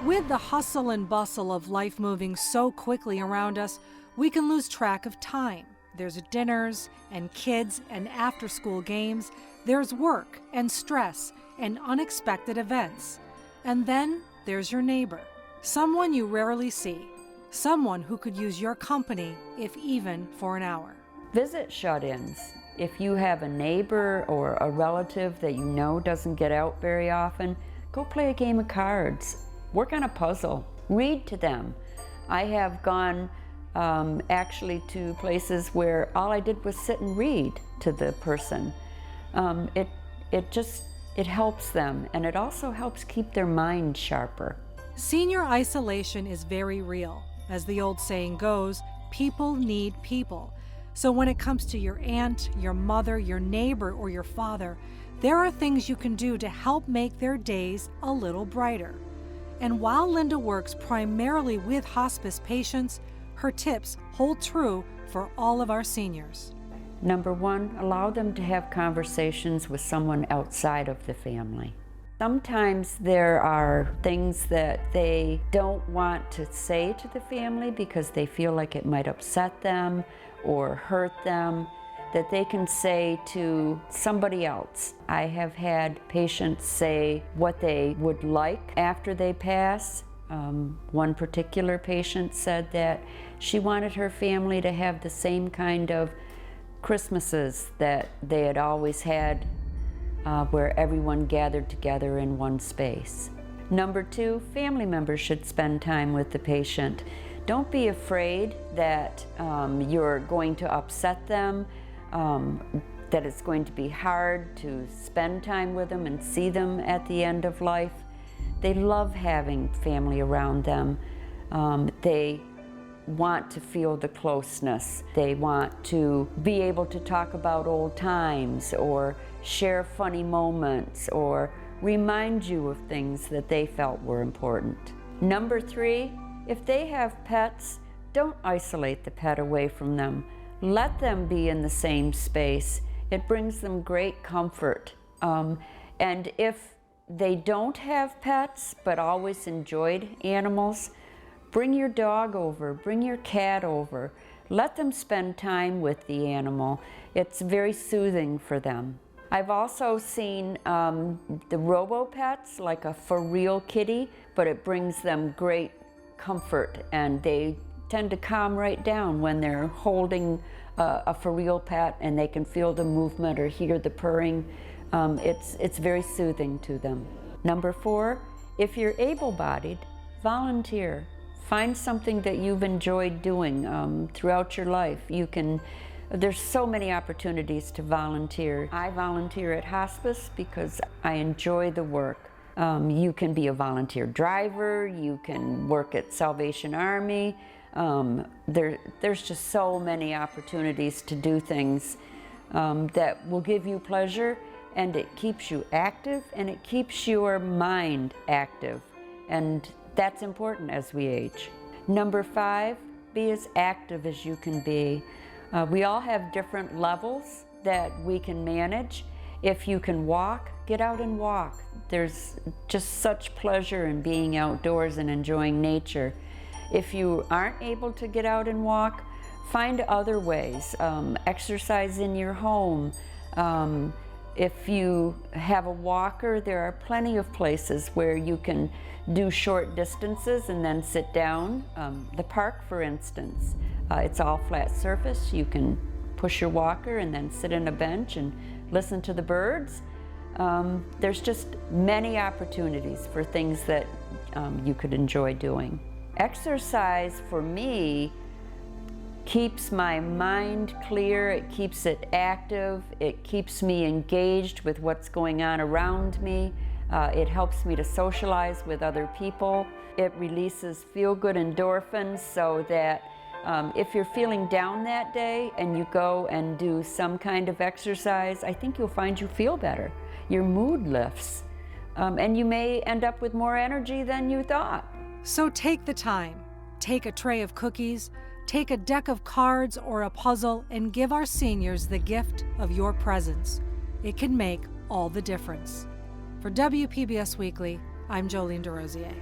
With the hustle and bustle of life moving so quickly around us, we can lose track of time. There's dinners and kids and after-school games. There's work and stress and unexpected events. And then there's your neighbor, someone you rarely see, someone who could use your company, if even for an hour. Visit shut-ins. If you have a neighbor or a relative that you know doesn't get out very often, go play a game of cards. Work on a puzzle. Read to them. I have gone actually to places where all I did was sit and read to the person. It helps them, and it also helps keep their mind sharper. Senior isolation is very real. As the old saying goes, people need people. So when it comes to your aunt, your mother, your neighbor, or your father, there are things you can do to help make their days a little brighter. And while Linda works primarily with hospice patients, her tips hold true for all of our seniors. Number one, allow them to have conversations with someone outside of the family. Sometimes there are things that they don't want to say to the family because they feel like it might upset them or hurt them, that they can say to somebody else. I have had patients say what they would like after they pass. One particular patient said that she wanted her family to have the same kind of Christmases that they had always had, where everyone gathered together in one space. Number two, family members should spend time with the patient. Don't be afraid that you're going to upset them, that it's going to be hard to spend time with them and see them at the end of life. They love having family around them. They want to feel the closeness. They want to be able to talk about old times or share funny moments or remind you of things that they felt were important. Number three, if they have pets, don't isolate the pet away from them. Let them be in the same space. It brings them great comfort. And if they don't have pets but always enjoyed animals, bring your dog over, bring your cat over. Let them spend time with the animal. It's very soothing for them. I've also seen the robo-pets, like a for real kitty, but it brings them great comfort, and they tend to calm right down when they're holding a for real pet and they can feel the movement or hear the purring. It's very soothing to them. Number four, if you're able-bodied, volunteer. Find something that you've enjoyed doing throughout your life. There's so many opportunities to volunteer. I volunteer at hospice because I enjoy the work. You can be a volunteer driver, you can work at Salvation Army. There's just so many opportunities to do things that will give you pleasure, and it keeps you active and it keeps your mind active. And that's important as we age. Number five, be as active as you can be. We all have different levels that we can manage. If you can walk, get out and walk. There's just such pleasure in being outdoors and enjoying nature. If you aren't able to get out and walk, find other ways. Exercise in your home. If you have a walker, there are plenty of places where you can do short distances and then sit down. The park, for instance, it's all flat surface. You can push your walker and then sit on a bench and listen to the birds. There's just many opportunities for things that you could enjoy doing. Exercise, for me, keeps my mind clear, it keeps it active, it keeps me engaged with what's going on around me. It helps me to socialize with other people. It releases feel-good endorphins so that if you're feeling down that day and you go and do some kind of exercise, I think you'll find you feel better. Your mood lifts, and you may end up with more energy than you thought. So take the time. Take a tray of cookies, take a deck of cards or a puzzle, and give our seniors the gift of your presence. It can make all the difference. For WPBS Weekly, I'm Jolene DeRosier.